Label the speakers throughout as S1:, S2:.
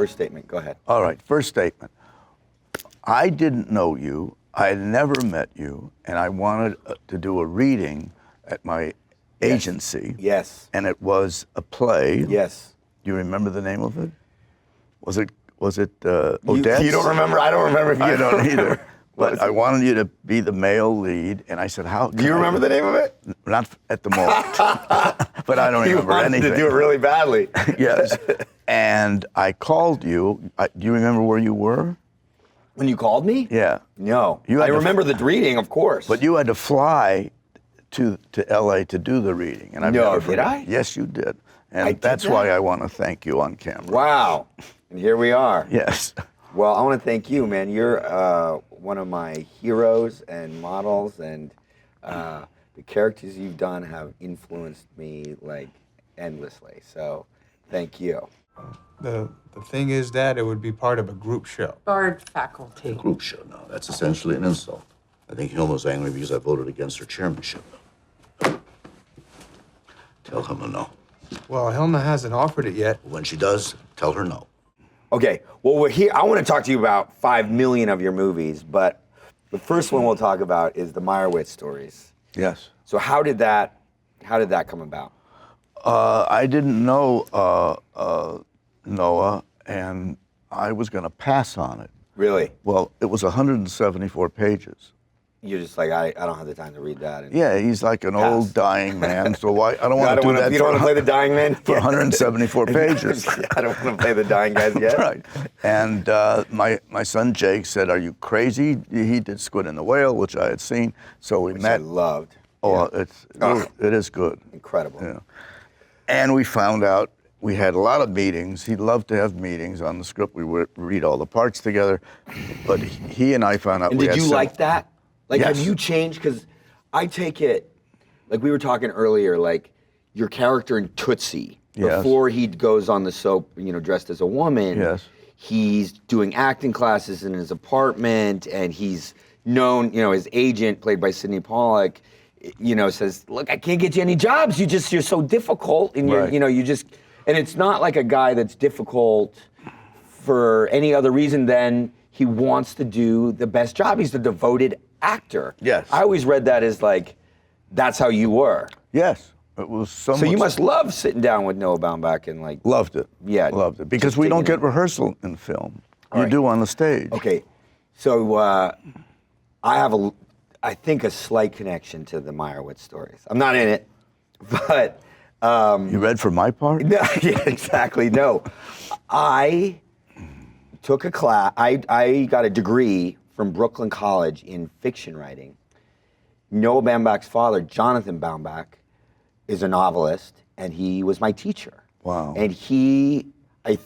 S1: first statement. Go ahead.
S2: All right, first statement. I didn't know you. I had never met you, and I wanted to do a reading at my agency.
S1: Yes.
S2: And it was a play.
S1: Yes.
S2: Do you remember the name of it? Was it Odette?
S1: You don't remember? I don't remember if you
S2: I don't either. But I
S1: it?
S2: wanted you to be the male lead, and I said, "How?"
S1: Do you remember the name of it?
S2: Not at the moment, but I don't
S1: You
S2: remember
S1: wanted
S2: anything.
S1: to do it really badly.
S2: Yes, and I called you. Do you remember where you were?
S1: When you called me?
S2: Yeah.
S1: No.
S2: You
S1: I
S2: had to
S1: remember the reading, of course.
S2: But you had to fly to LA to do the reading, and I've
S1: No,
S2: never
S1: did
S2: forgot-
S1: I?
S2: Yes, you did, and
S1: I did
S2: that's
S1: that?
S2: why I want to thank you on camera.
S1: Wow. And here we are.
S2: Yes.
S1: Well, I want to thank you, man. You're one of my heroes and models, and the characters you've done have influenced me like endlessly. So, thank you.
S3: The thing is that it would be part of a group show.
S4: Bard faculty.
S5: Group show now. That's essentially an insult. I think Hilma's angry because I voted against her chairmanship. Tell Hilma no.
S3: Well, Hilma hasn't offered it yet.
S5: When she does, tell her no.
S1: Okay, well, we're here. I want to talk to you about 5 million of your movies, but the first one we'll talk about is the Meyerowitz Stories.
S2: Yes.
S1: So how did that come about?
S2: I didn't know Noah, and I was going to pass on it.
S1: Really?
S2: Well, it was 174 pages.
S1: You're just like, I don't have the time to read that. And
S2: Yeah, he's like an old dying man, so why? I don't want to do that.
S1: You don't want to play the dying man?
S2: for 174 pages.
S1: I don't want to play the dying guys yet.
S2: Right. And my son Jake said, "Are you crazy?" He did Squid and the Whale, which I had seen, so we
S1: Which
S2: met.
S1: I loved.
S2: Oh,
S1: Yeah.
S2: it is good.
S1: Incredible.
S2: Yeah. And we found out we had a lot of meetings. He loved to have meetings on the script. We would read all the parts together. But he and I found out
S1: And
S2: we
S1: did
S2: had
S1: you like that? Like,
S2: Yes.
S1: have you changed? Because I take it, like we were talking earlier, like your character in Tootsie,
S2: Yes.
S1: before he goes on the soap, dressed as a woman,
S2: Yes.
S1: he's doing acting classes in his apartment, and he's known, his agent, played by Sidney Pollack, says, "Look, I can't get you any jobs. You're so difficult, and
S2: Right.
S1: and it's not like a guy that's difficult for any other reason than he wants to do the best job. He's the devoted actor."
S2: Yes.
S1: I always read that as like, that's how you were.
S2: Yes. It was
S1: So
S2: somewhat.
S1: you must love sitting down with Noah Baumbach and like.
S2: Loved it.
S1: Yeah,
S2: Loved it. Because
S1: just
S2: we don't
S1: digging
S2: get rehearsal in film. You
S1: right.
S2: do on the stage.
S1: Okay, so I have I think a slight connection to the Meyerowitz Stories. I'm not in it, but.
S2: You read for my part?
S1: No, yeah, exactly. No, I took a class. I got a degree from Brooklyn College in fiction writing. Noah Baumbach's father, Jonathan Baumbach, is a novelist, and he was my teacher.
S2: Wow.
S1: And I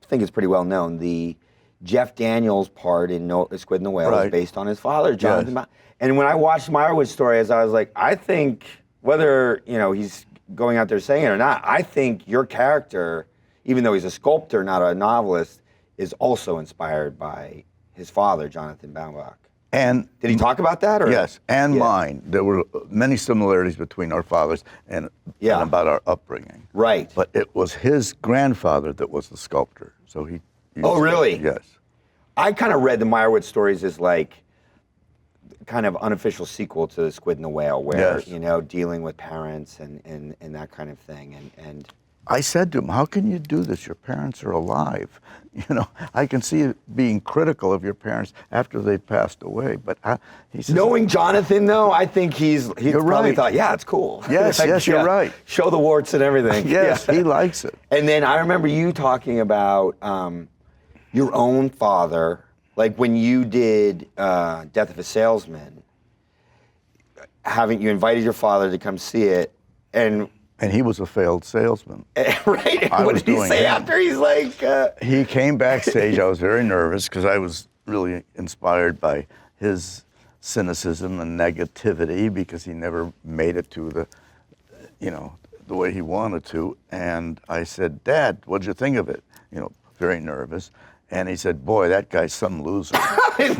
S1: think it's pretty well known. The Jeff Daniels part in Squid and the Whale
S2: Right.
S1: is based on his father, Jonathan
S2: Yes.
S1: Baumbach. And when I watched Meyerowitz Stories, I was like, I think whether he's going out there saying it or not, I think your character, even though he's a sculptor, not a novelist, is also inspired by his father, Jonathan Baumbach.
S2: And
S1: Did he talk about that? Or?
S2: yes, and
S1: Yeah.
S2: mine. There were many similarities between our fathers and about our upbringing.
S1: Right.
S2: But it was his grandfather that was the sculptor. So he
S1: Oh, really?
S2: Yes.
S1: I kind of read the Meyerowitz Stories as like kind of unofficial sequel to the Squid and the Whale, where
S2: Yes.
S1: dealing with parents and that kind of thing. And
S2: I said to him, "How can you do this? Your parents are alive. I can see you being critical of your parents after they passed away." But he says,
S1: knowing Jonathan, though, I think he's
S2: You're
S1: probably
S2: right.
S1: thought, yeah, it's cool.
S2: Yes, yes, you're right.
S1: Show the warts and everything.
S2: yes,
S1: Yeah.
S2: he likes it.
S1: And then I remember you talking about your own father, like when you did Death of a Salesman, you invited your father to come see it, and
S2: And he was a failed salesman.
S1: right?
S2: I
S1: What
S2: was
S1: did he
S2: doing
S1: say
S2: him.
S1: after? He's like,
S2: He came backstage. I was very nervous because I was really inspired by his cynicism and negativity because he never made it to the way he wanted to. And I said, "Dad, what'd you think of it?" Very nervous. And he said, "Boy, that guy's some loser."
S1: and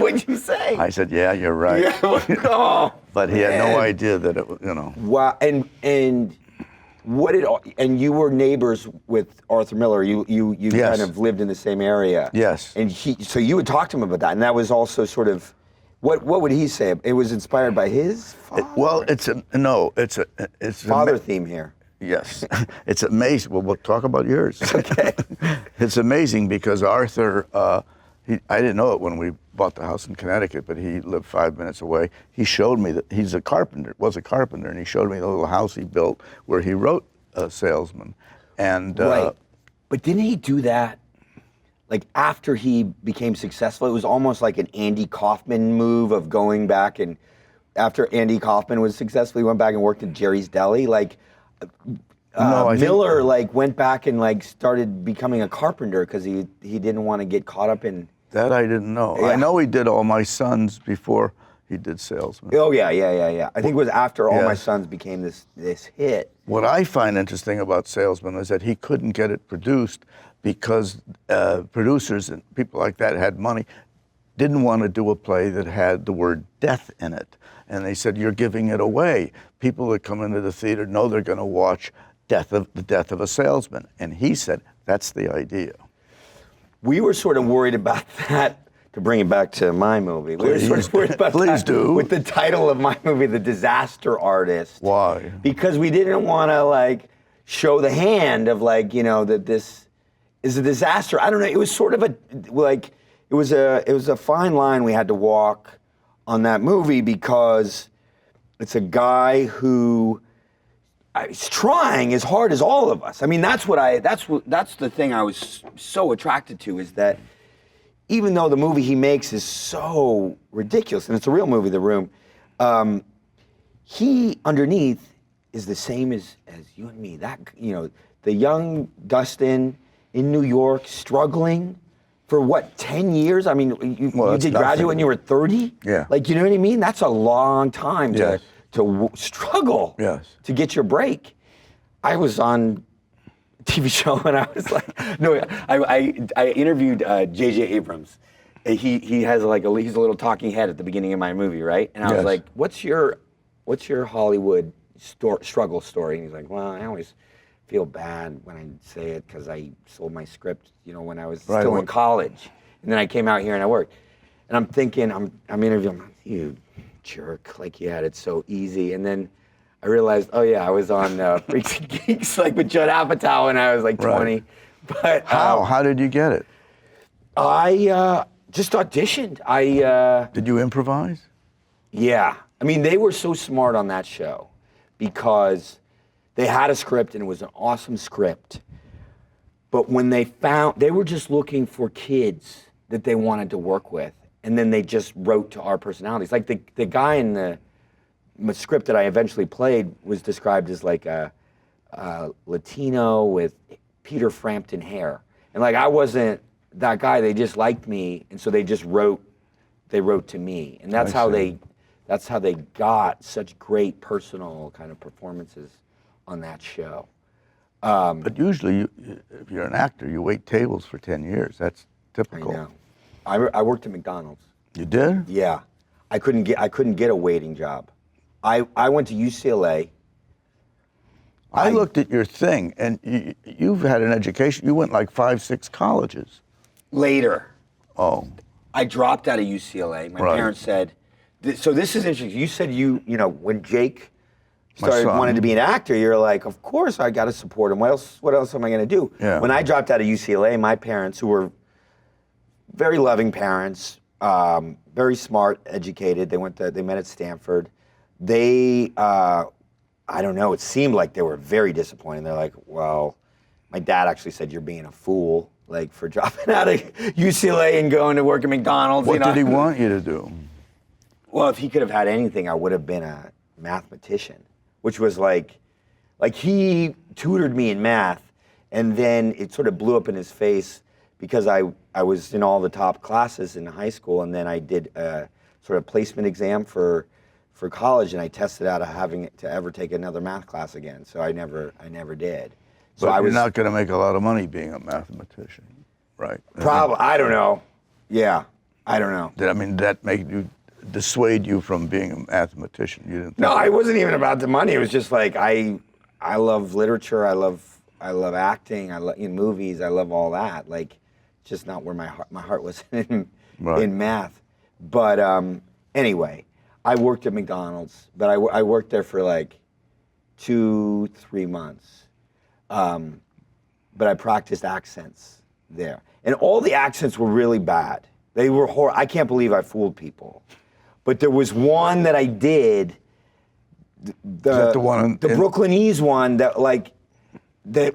S1: what'd you say?
S2: I said, "Yeah, you're right."
S1: Yeah, oh,
S2: But he had no
S1: man.
S2: idea that it was,
S1: Wow, and And you were neighbors with Arthur Miller. You
S2: Yes.
S1: kind of lived in the same area.
S2: Yes.
S1: And so you would talk to him about that, and that was also sort of, what would he say? It was inspired by his father?
S2: It's a
S1: Father theme here.
S2: Yes, it's amazing. Well, we'll talk about yours.
S1: Okay.
S2: It's amazing because Arthur, I didn't know it when we bought the house in Connecticut, but he lived 5 minutes away. He showed me that was a carpenter, and he showed me the little house he built where he wrote Salesman. And
S1: Right. But didn't he do that, like, after he became successful? It was almost like an Andy Kaufman move of going back, and after Andy Kaufman was successful, he went back and worked at Jerry's Deli. Like, Miller went back and started becoming a carpenter because he didn't want to get caught up in.
S2: that I didn't know.
S1: Yeah.
S2: I know he did All My Sons before he did Salesman.
S1: Oh yeah. I think it was after All My
S2: Yes.
S1: Sons became this hit.
S2: What I find interesting about Salesman is that he couldn't get it produced because producers and people like that had money, didn't want to do a play that had the word death in it. And they said, you're giving it away. People that come into the theater know they're going to watch the death of a salesman. And he said, that's the idea.
S1: We were sort of worried about that. To bring it back to my movie, we were sort of worried about
S2: Please
S1: that
S2: do.
S1: with the title of my movie, The Disaster Artist.
S2: Why?
S1: Because we didn't want to show the hand of that this is a disaster. I don't know. It was sort of it was a fine line we had to walk on that movie because it's a guy who is trying as hard as all of us. I mean, that's the thing I was so attracted to, is that even though the movie he makes is so ridiculous, and it's a real movie, The Room, he underneath is the same as you and me. That, the young Dustin in New York struggling for what, 10 years? I mean, you did graduate when you were 30?
S2: Yeah.
S1: You know what I mean? That's a long time
S2: Yes.
S1: to struggle
S2: Yes.
S1: to get your break. I was on TV show, and I was like, no, I interviewed J.J. Abrams. He has he's a little talking head at the beginning of my movie, right? And I was
S2: Yes.
S1: like, what's your Hollywood struggle story? And he's like, well, I always feel bad when I say it because I sold my script, when I was still in college, and then I came out here and I worked. And I'm thinking, I'm interviewing, you jerk, you had it so easy. And then I realized, oh yeah, I was on Freaks and Geeks with Judd Apatow when I was 20.
S2: Right.
S1: But
S2: How did you get it?
S1: I just auditioned.
S2: Did you improvise?
S1: Yeah. I mean, they were so smart on that show because they had a script and it was an awesome script. But when they were just looking for kids that they wanted to work with, and then they just wrote to our personalities. The guy in the script that I eventually played was described as a Latino with Peter Frampton hair. And I wasn't that guy. They just liked me, and so they just wrote to me. And that's how they got such great personal kind of performances on that show.
S2: But usually, if you're an actor, you wait tables for 10 years. That's typical.
S1: I know. I worked at McDonald's.
S2: You did?
S1: Yeah. I couldn't get a waiting job. I went to UCLA.
S2: I looked at your thing, and you've had an education. You went 5, 6 colleges.
S1: Later.
S2: Oh.
S1: I dropped out of UCLA. My
S2: Right.
S1: parents said, so this is interesting. You said when Jake
S2: My
S1: started
S2: son.
S1: wanting to be an actor, you're like, of course I got to support him. What else am I going to do?
S2: Yeah.
S1: When I dropped out of UCLA, my parents, who were very loving parents, very smart, educated, they met at Stanford. They, I don't know, it seemed like they were very disappointed. They're like, well, my dad actually said you're being a fool, for dropping out of UCLA and going to work at McDonald's.
S2: What did he want you to do?
S1: Well, if he could have had anything, I would have been a mathematician, which was he tutored me in math, and then it sort of blew up in his face because I was in all the top classes in high school, and then I did a sort of placement exam for college, and I tested out of having to ever take another math class again. So I never did. So
S2: But
S1: I was
S2: you're not going to make a lot of money being a mathematician, right?
S1: probably, I don't know. Yeah, I don't know.
S2: Did that make you dissuade you from being a mathematician? You didn't.
S1: No,
S2: think
S1: it wasn't even about the money. It was just I I love literature. I love acting. I love movies. I love all that. Like, just not where my heart was in math. But anyway, I worked at McDonald's, but I worked there for like 2-3 months. But I practiced accents there, and all the accents were really bad. They were horrible. I can't believe I fooled people. But there was one that I did.
S2: Is that the one?
S1: The Brooklynese one that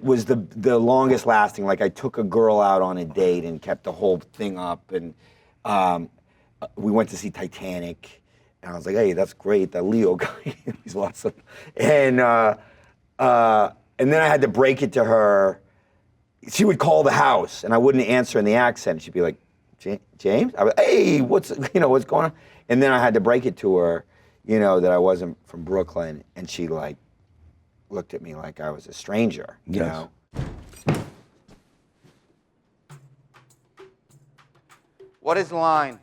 S1: was the longest lasting. Like, I took a girl out on a date and kept the whole thing up, and we went to see Titanic, and I was like, hey, that's great, that Leo guy, he's awesome. And then I had to break it to her. She would call the house, and I wouldn't answer in the accent. She'd be like, James? I was, hey, what's going on? And then I had to break it to her, that I wasn't from Brooklyn, and she like looked at me like I was a stranger, you know?
S4: What is line?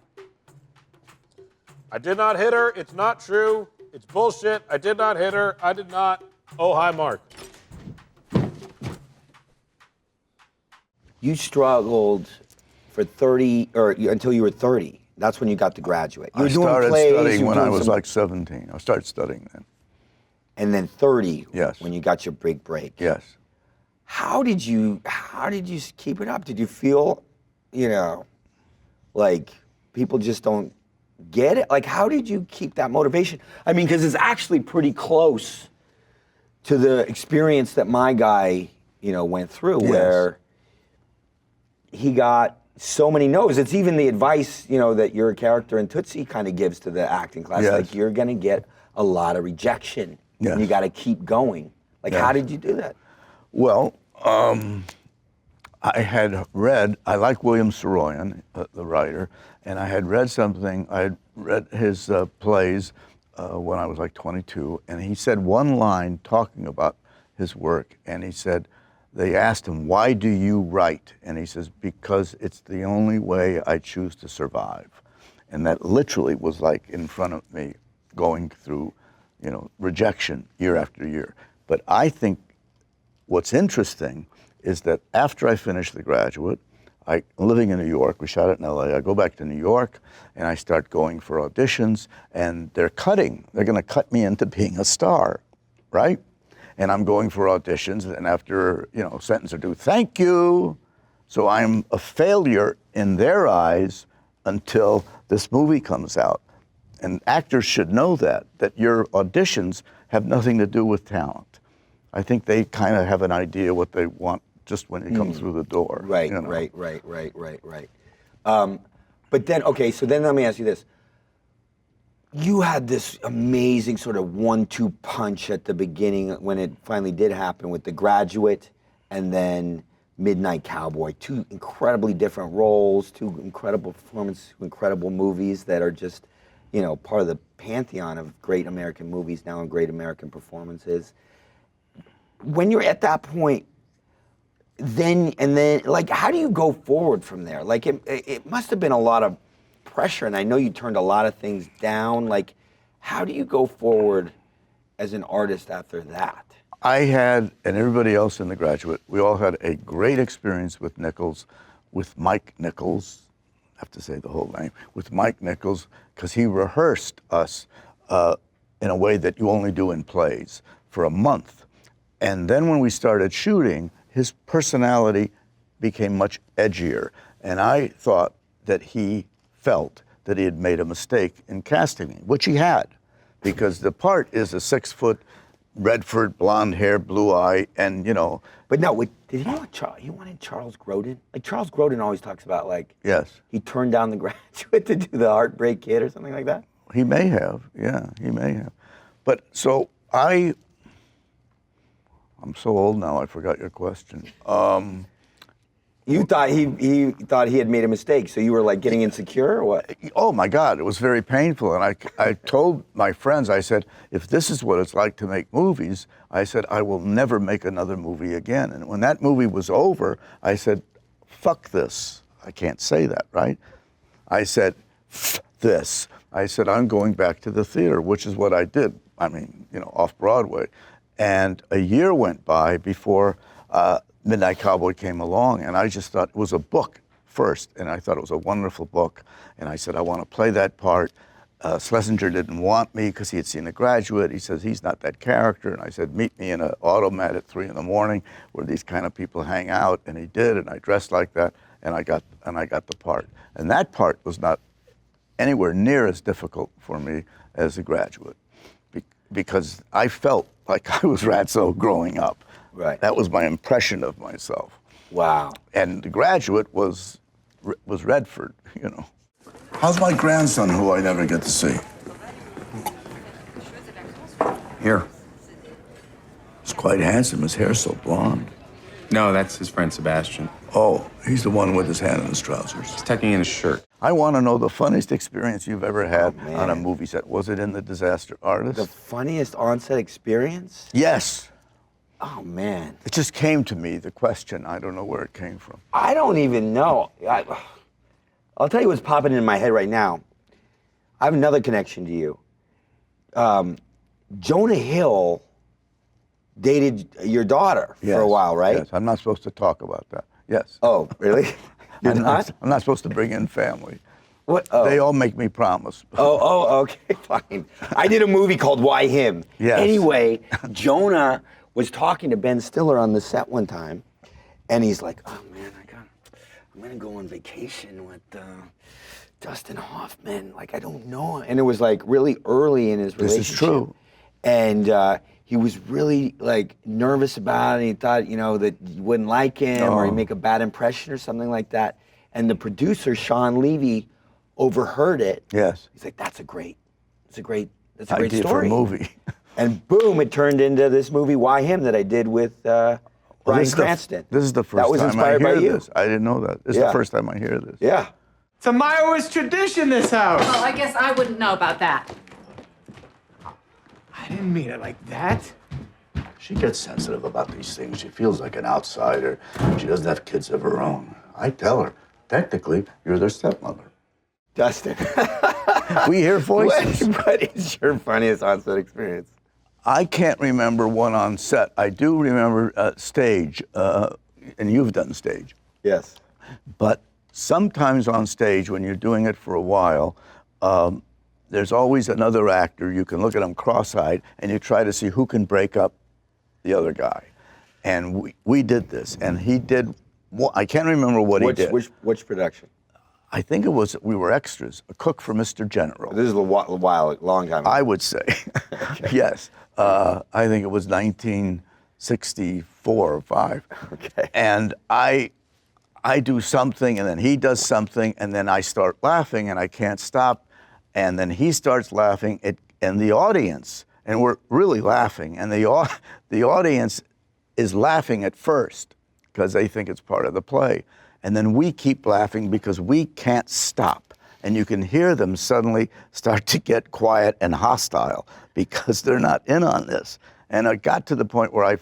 S6: I did not hit her. It's not true. It's bullshit. I did not hit her. I did not. Oh, hi, Mark.
S1: You struggled for 30, until you were 30. That's when you got to graduate. You were doing
S2: started
S1: plays,
S2: studying when I was like 17. I started studying then.
S1: And then 30,
S2: Yes.
S1: when you got your big break.
S2: Yes.
S1: How did you keep it up? Did you feel, like people just don't get it? Like, how did you keep that motivation? I mean, because it's actually pretty close to the experience that my guy, went through, where he got so many no's. It's even the advice, that your character in Tootsie kind of gives to the acting class.
S2: Yes.
S1: Like, you're going to get a lot of rejection.
S2: Yes.
S1: And you got to keep going. Like, how did you do that?
S2: Well, I had read, I like William Saroyan, the writer, and I had read something, I had read his plays when I was like 22, and he said one line talking about his work, and he said, they asked him, why do you write? And he says, because it's the only way I choose to survive. And that literally was like in front of me going through, rejection year after year. But I think what's interesting is that after I finished The Graduate, I'm living in New York, we shot it in LA, I go back to New York and I start going for auditions, and they're gonna cut me into being a star, right? And I'm going for auditions, and after, a sentence or two, thank you. So I'm a failure in their eyes until this movie comes out. And actors should know that your auditions have nothing to do with talent. I think they kind of have an idea what they want just when you come through the door.
S1: Right. But then, okay, so then let me ask you this. You had this amazing sort of 1-2 punch at the beginning when it finally did happen with The Graduate and then Midnight Cowboy. 2 incredibly different roles, 2 incredible performances, 2 incredible movies that are just, part of the pantheon of great American movies now and great American performances. When you're at that point, then like, how do you go forward from there? Like, it must have been a lot of pressure, and I know you turned a lot of things down. Like, how do you go forward as an artist after that?
S2: I had, and everybody else in The Graduate, we all had a great experience with Mike Nichols, I have to say the whole name, with Mike Nichols, because he rehearsed us in a way that you only do in plays for a month. And then when we started shooting, his personality became much edgier. And I thought that he felt that he had made a mistake in casting me, which he had, because the part is a 6-foot Redford, blonde hair, blue eye, and
S1: But no, did he want he wanted Charles Grodin? Like, Charles Grodin always talks about, like,
S2: yes,
S1: he turned down The Graduate to do The Heartbreak Kid or something like that?
S2: he may have, he may have. But so I'm so old now, I forgot your question.
S1: You thought he thought he had made a mistake, so you were like getting insecure or what?
S2: Oh my God, it was very painful. And I told my friends, I said, if this is what it's like to make movies, I said, I will never make another movie again. And when that movie was over, I said, fuck this. I can't say that, right? I said, this. I said, I'm going back to the theater, which is what I did. I mean, off Broadway. And a year went by before Midnight Cowboy came along, and I just thought it was a book first, and I thought it was a wonderful book. And I said, I want to play that part. Schlesinger didn't want me because he had seen The Graduate. He says, he's not that character. And I said, meet me in an automat at 3 in the morning where these kind of people hang out. And he did, and I dressed like that, and I got the part. And that part was not anywhere near as difficult for me as The Graduate, because I felt like I was Ratso growing up.
S1: Right.
S2: That was my impression of myself.
S1: Wow.
S2: And The Graduate was Redford, you know. How's my grandson, who I never get to see?
S7: Here.
S2: He's quite handsome. His hair's so blonde.
S7: No, that's his friend Sebastian.
S2: Oh, he's the one with his hand in his trousers.
S7: He's tucking in his shirt.
S2: I want to know the funniest experience you've ever had
S1: Oh,
S2: on a
S1: man.
S2: movie set. Was it in The Disaster Artist?
S1: The funniest on-set experience?
S2: Yes.
S1: Oh, man.
S2: It just came to me, the question. I don't know where it came from.
S1: I don't even know. I'll tell you what's popping in my head right now. I have another connection to you. Jonah Hill dated your daughter for a while, right?
S2: Yes, I'm not supposed to talk about that. Yes.
S1: Oh, really? You're not?
S2: I'm not supposed to bring in family.
S1: What? Oh.
S2: They all make me promise.
S1: Oh, okay, fine. I did a movie called Why Him?
S2: Yes.
S1: Anyway, Jonah was talking to Ben Stiller on the set one time, and he's like, "Oh man, I'm gonna go on vacation with Dustin Hoffman. Like, I don't know." And it was like really early in his relationship.
S2: This is true.
S1: And he was really like nervous about it. He thought, that you wouldn't like him or he'd make a bad impression or something like that. And the producer, Sean Levy, overheard it.
S2: Yes.
S1: He's like, that's a great story.
S2: Idea for a movie.
S1: And boom, it turned into this movie, Why Him, that I did with Bryan Cranston.
S2: This is the first
S1: that was
S2: time
S1: inspired
S2: I hear
S1: by you.
S2: this. I didn't know that. This is
S1: Yeah.
S2: the first time I hear this.
S1: Yeah.
S3: It's a Meyerowitz tradition, this house.
S8: Well, I guess I wouldn't know about that.
S3: I didn't mean it like that.
S5: She gets sensitive about these things. She feels like an outsider. She doesn't have kids of her own. I tell her, technically, you're their stepmother.
S1: Dustin,
S2: We hear voices.
S1: what is your funniest on-set experience?
S2: I can't remember one on set. I do remember stage, and you've done stage.
S1: Yes.
S2: But sometimes on stage, when you're doing it for a while, there's always another actor. You can look at him cross-eyed, and you try to see who can break up the other guy. And we did this, and he did. I can't remember what he did.
S1: Which production?
S2: I think we were extras, a cook for Mr. General.
S1: This is a long time ago.
S2: I would say, yes. I think it was 1964 or 5.
S1: Okay.
S2: And I do something, and then he does something, and then I start laughing, and I can't stop, and then he starts laughing, and the audience, and we're really laughing, and the audience is laughing at first because they think it's part of the play, and then we keep laughing because we can't stop. And you can hear them suddenly start to get quiet and hostile because they're not in on this. And it got to the point where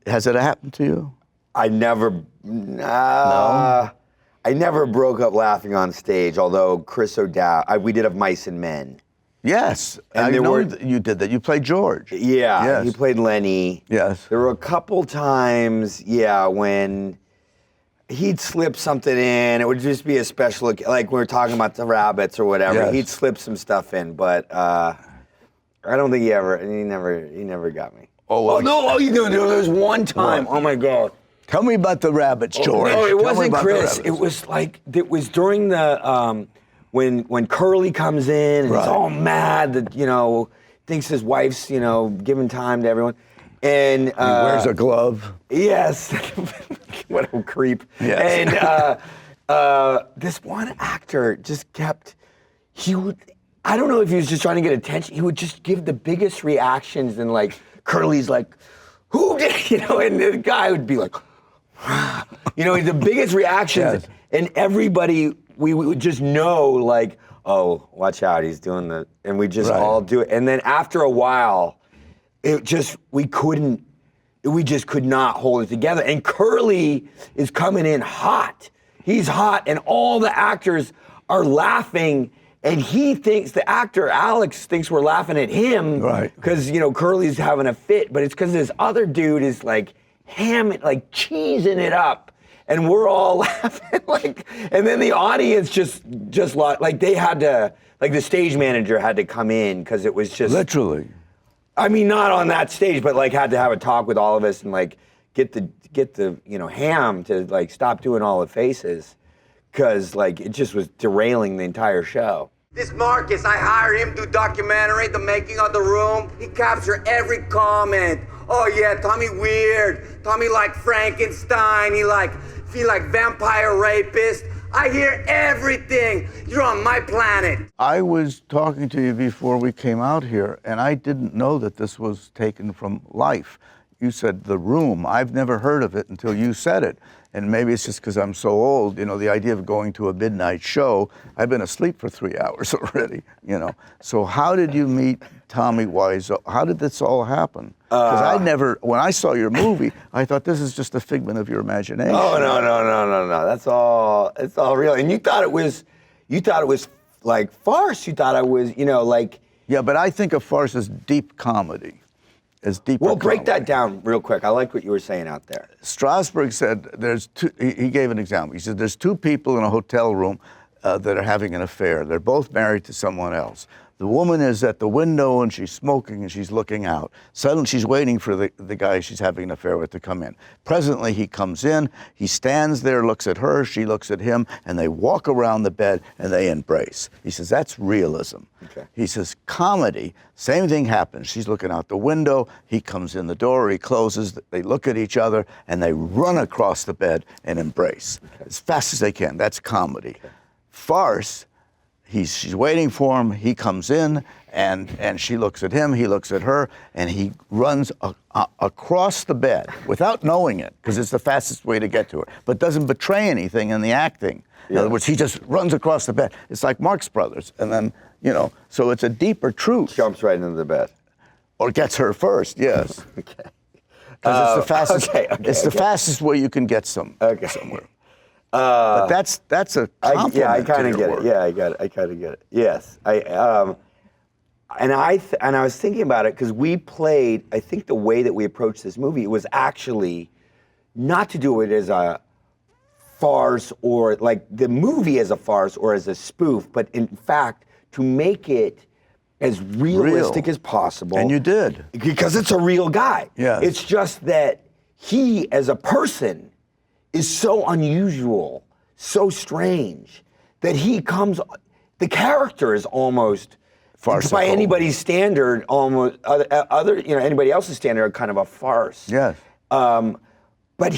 S2: has it happened to you?
S1: I never broke up laughing on stage, although Chris O'Dowd, we did have Mice and Men.
S2: Yes,
S1: And
S2: I
S1: there
S2: know
S1: were-
S2: that you did that. You played George.
S1: Yeah,
S2: Yes.
S1: he played Lenny.
S2: Yes.
S1: There were a couple times, when he'd slip something in. It would just be a special, like we were talking about the rabbits or whatever.
S2: Yes.
S1: He'd slip some stuff in, but I don't think he never got me.
S2: Oh, well,
S1: There was one time.
S2: What?
S1: Oh my God.
S2: Tell me about the rabbits, George.
S1: No, it
S2: Tell me
S1: wasn't
S2: about the
S1: Chris.
S2: rabbits.
S1: It was it was during the when Curly comes in and he's
S2: Right.
S1: all mad that thinks his wife's giving time to everyone, and
S2: He wears a glove.
S1: yes, what a creep.
S2: Yes.
S1: And this one actor just kept. I don't know if he was just trying to get attention. He would just give the biggest reactions, and like Curly's like, "Who did?" And the guy would be like. The biggest reactions,
S2: Yes.
S1: and everybody, we would just know, like, oh, watch out, he's doing the, and we just
S2: Right.
S1: all do it. And then after a while, we just could not hold it together. And Curly is coming in hot. He's hot, and all the actors are laughing And he thinks, the actor, Alex, thinks we're laughing at him.
S2: Right.
S1: Because, Curly's having a fit, but it's because this other dude is like cheesing it up. And we're all laughing, and then the audience just like they had to, like the stage manager had to come in because it was just.
S2: Literally.
S1: I mean, not on that stage, but like had to have a talk with all of us and like get the Ham to like stop doing all the faces. Because, like, it just was derailing the entire show.
S4: This Marcus, I hired him to documentary The Making of the Room. He captured every comment. Oh yeah, Tommy weird. Tommy like Frankenstein. He like vampire rapist. I hear everything. You're on my planet.
S2: I was talking to you before we came out here, and I didn't know that this was taken from life. You said The Room. I've never heard of it until you said it. And maybe it's just because I'm so old, the idea of going to a midnight show, I've been asleep for 3 hours already, So how did you meet Tommy Wiseau? How did this all happen? Because when I saw your movie, I thought this is just a figment of your imagination.
S1: Oh, no. It's all real. And you thought it was like farce. You thought I was, like.
S2: Yeah, but I think of farce as deep comedy.
S1: Well, break that down real quick. I like what you were saying out there.
S2: Strasberg said he gave an example. He said there's two people in a hotel room that are having an affair. They're both married to someone else. The woman is at the window and she's smoking and she's looking out. Suddenly she's waiting for the guy she's having an affair with to come in. Presently he comes in, he stands there, looks at her, she looks at him, and they walk around the bed and they embrace. He says, that's realism.
S1: Okay.
S2: He says, comedy, same thing happens. She's looking out the window, he comes in the door, he closes, they look at each other, and they run across the bed and embrace as fast as they can. That's comedy. Okay. Farce, she's waiting for him, he comes in, and she looks at him, he looks at her, and he runs across the bed without knowing it, because it's the fastest way to get to her, but doesn't betray anything in the acting. In other words, he just runs across the bed. It's like Marx Brothers, and then, so it's a deeper truth.
S1: Jumps right into the bed.
S2: Or gets her first, yes.
S1: Okay.
S2: Because it's the fastest.
S1: It's
S2: the fastest way you can get somewhere. But that's a compliment.
S1: Yeah, I kind of get
S2: work.
S1: it. Yeah, I kind of get it. Yes, I was thinking about it because we played. I think the way that we approached this movie was actually not to do it as a farce or like the movie as a farce or as a spoof, but in fact to make it as realistic as possible.
S2: And you did.
S1: Because it's a real guy.
S2: Yeah.
S1: It's just that he, as a person, is so unusual, so strange, that the character is almost,
S2: farcical.
S1: By anybody's standard, almost, anybody else's standard, kind of a farce.
S2: Yes.
S1: But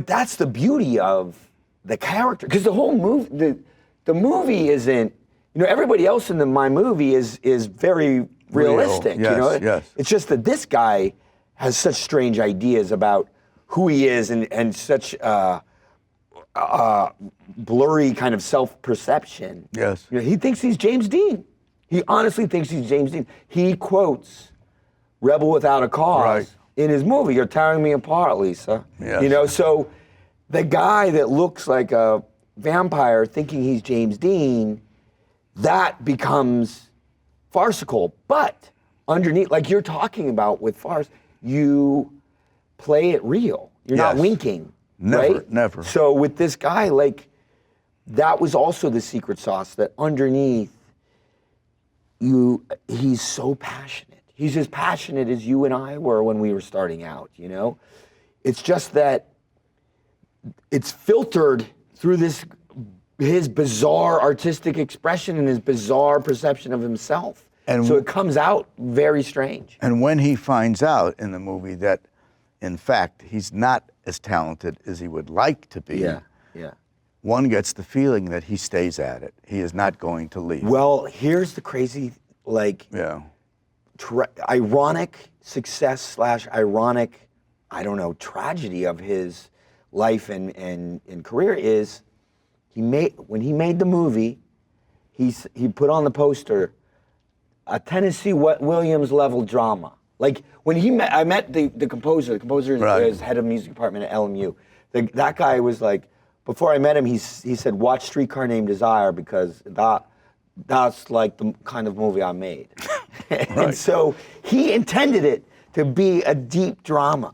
S1: that's the beauty of the character, because the whole movie, the movie isn't, everybody else in my movie is very realistic.
S2: Yes, yes.
S1: It's just that this guy has such strange ideas about who he is and such blurry kind of self-perception.
S2: Yes.
S1: He thinks he's James Dean. He honestly thinks he's James Dean. He quotes Rebel Without a Cause in his movie. You're tearing me apart, Lisa.
S2: Yes.
S1: So the guy that looks like a vampire thinking he's James Dean, that becomes farcical. But underneath, like you're talking about with farce, you play it real. You're not winking.
S2: Never,
S1: right?
S2: never.
S1: So with this guy, like, that was also the secret sauce, that underneath he's so passionate. He's as passionate as you and I were when we were starting out, It's just that it's filtered through his bizarre artistic expression and his bizarre perception of himself. And so it comes out very strange.
S2: And when he finds out in the movie that, in fact, he's not as talented as he would like to be, one gets the feeling that he stays at it. He is not going to leave.
S1: Well, here's the crazy, ironic success / ironic, tragedy of his life and career is when he made the movie, he put on the poster a Tennessee Williams level drama. Like when I met the composer. The composer is head of music department at LMU. That guy was like, before I met him, he said, watch Streetcar Named Desire because that's like the kind of movie I made. And so he intended it to be a deep drama.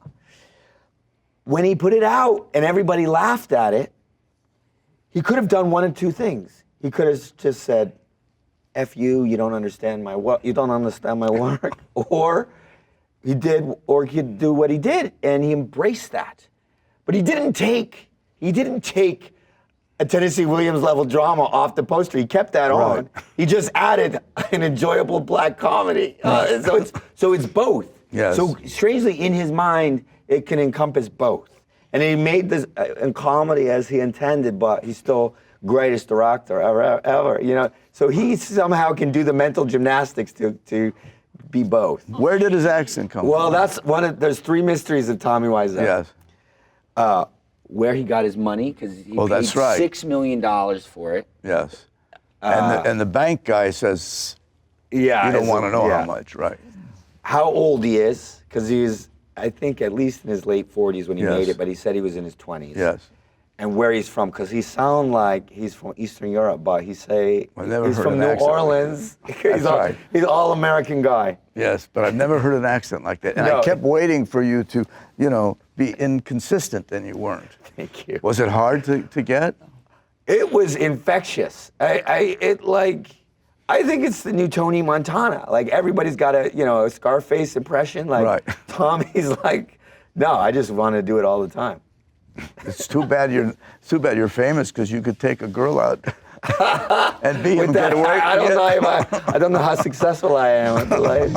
S1: When he put it out and everybody laughed at it, he could have done one of two things. He could have just said, F you don't understand my work, or he could do what he did, and he embraced that. But he didn't take a Tennessee Williams level drama off the poster. He kept that on. He just added an enjoyable black comedy. So it's both.
S2: Yes.
S1: So strangely, in his mind, it can encompass both. And he made this in comedy as he intended, but he's still greatest director ever. You know, so he somehow can do the mental gymnastics to be both.
S2: Where did his accent come
S1: Well,
S2: from?
S1: that's there's three mysteries of Tommy Wiseau.
S2: Yes.
S1: Where he got his money, because he paid
S2: that's right.
S1: $6 million for it.
S2: Yes. And the bank guy says,
S1: Yeah.
S2: you don't want to know
S1: yeah.
S2: how much, right?
S1: How old he is, because he's, I think, at least in his late 40s when he
S2: Yes.
S1: made it, but he said he was in his 20s.
S2: Yes.
S1: And where he's from, because he sounds like he's from Eastern Europe, but he's
S2: never heard
S1: from
S2: an
S1: New
S2: accent like
S1: Orleans.
S2: That's right.
S1: He's an all-American guy.
S2: Yes, but I've never heard an accent like that. And
S1: No.
S2: I kept waiting for you to, be inconsistent, and you weren't.
S1: Thank you.
S2: Was it hard to get?
S1: It was infectious. I think it's the new Tony Montana. Like everybody's got a Scarface impression. Like
S2: Right.
S1: Tommy's like, no, I just want to do it all the time.
S2: It's too bad you're famous because you could take a girl out and beat him,
S1: With that,
S2: get away.
S1: I don't know how successful I am. Like,